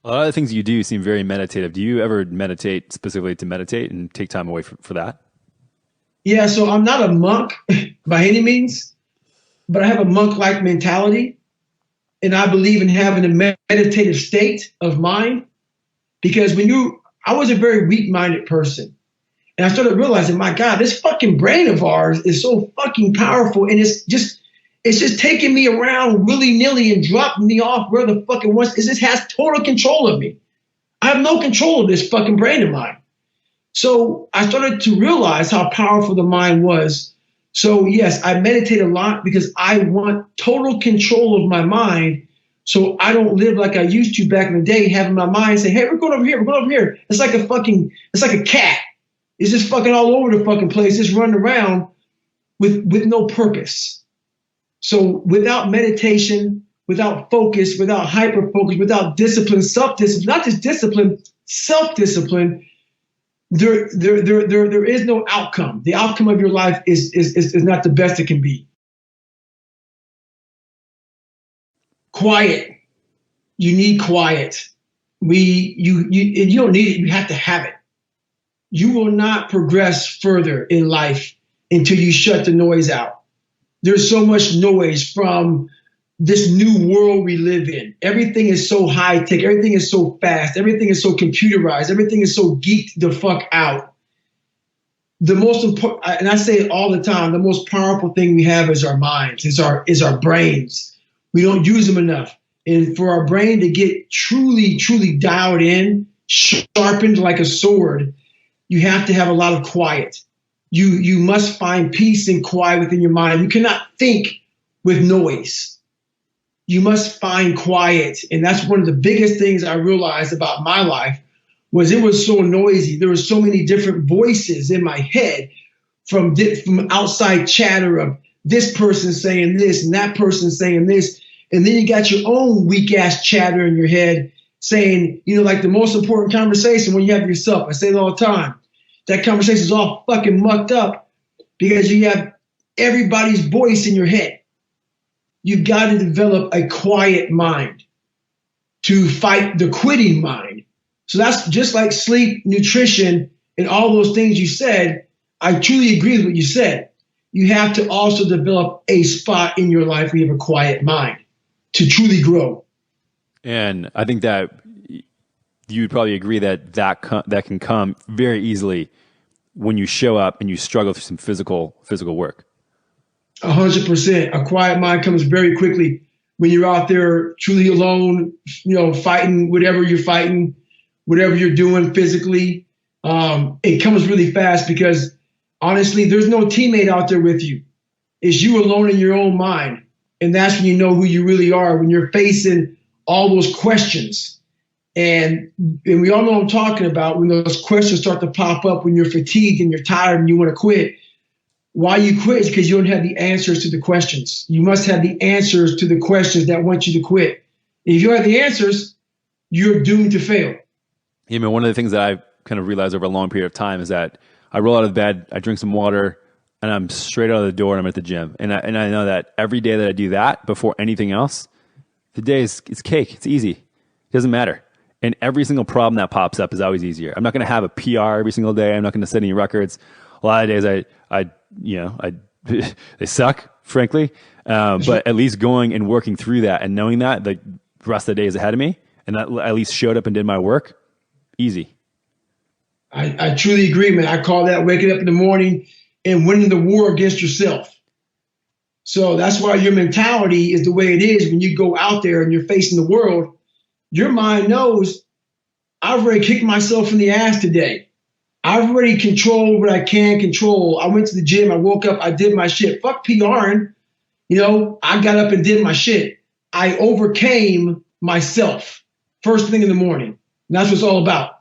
A lot of the things you do seem very meditative. Do you ever meditate specifically to meditate and take time away for that? Yeah, so I'm not a monk by any means, but I have a monk-like mentality, and I believe in having a meditative state of mind because I was a very weak-minded person, and I started realizing, my God, this fucking brain of ours is so fucking powerful, and it's just taking me around willy-nilly and dropping me off where the fuck it wants. It just has total control of me. I have no control of this fucking brain of mine. So I started to realize how powerful the mind was. So yes, I meditate a lot because I want total control of my mind so I don't live like I used to back in the day, having my mind say, hey, we're going over here, we're going over here. It's like a cat. It's just fucking all over the fucking place, just running around with no purpose. So without meditation, without focus, without hyper focus, without discipline, self-discipline, not just discipline, self-discipline, there is no outcome. The outcome of your life is not the best it can be. Quiet. You need quiet. You don't need it. You have to have it. You will not progress further in life until you shut the noise out. There's so much noise from this new world we live in. Everything is so high tech. Everything is so fast. Everything is so computerized. Everything is so geeked the fuck out. The most important, and I say it all the time, the most powerful thing we have is our minds, is our brains. We don't use them enough. And for our brain to get truly, truly dialed in, sharpened like a sword, you have to have a lot of quiet. You must find peace and quiet within your mind. You cannot think with noise. You must find quiet. And that's one of the biggest things I realized about my life was it was so noisy. There were so many different voices in my head from outside chatter of this person saying this and that person saying this. And then you got your own weak ass chatter in your head saying, like the most important conversation when you have yourself. I say it all the time. That conversation is all fucking mucked up because you have everybody's voice in your head. You've got to develop a quiet mind to fight the quitting mind. So that's just like sleep, nutrition, and all those things you said. I truly agree with what you said. You have to also develop a spot in your life where you have a quiet mind to truly grow. And I think that you would probably agree that can come very easily when you show up and you struggle through some physical work. 100%. A quiet mind comes very quickly when you're out there truly alone, fighting whatever you're fighting, whatever you're doing physically. It comes really fast because honestly, there's no teammate out there with you. It's you alone in your own mind. And that's when you know who you really are, when you're facing all those questions. And we all know what I'm talking about, when those questions start to pop up, when you're fatigued and you're tired and you want to quit. Why you quit is because you don't have the answers to the questions. You must have the answers to the questions that want you to quit. If you don't have the answers, you're doomed to fail. Yeah, man, one of the things that I kind of realized over a long period of time is that I roll out of bed, I drink some water, and I'm straight out of the door and I'm at the gym. And I know that every day that I do that before anything else, the day it's cake. It's easy. It doesn't matter. And every single problem that pops up is always easier. I'm not going to have a PR every single day. I'm not going to set any records. A lot of days they suck, frankly. But at least going and working through that and knowing that the rest of the day is ahead of me and that I at least showed up and did my work, easy. I truly agree, man. I call that waking up in the morning and winning the war against yourself. So that's why your mentality is the way it is when you go out there and you're facing the world. Your mind knows I've already kicked myself in the ass today. I've already controlled what I can control. I went to the gym. I woke up. I did my shit. Fuck PRing. I got up and did my shit. I overcame myself first thing in the morning. And that's what it's all about.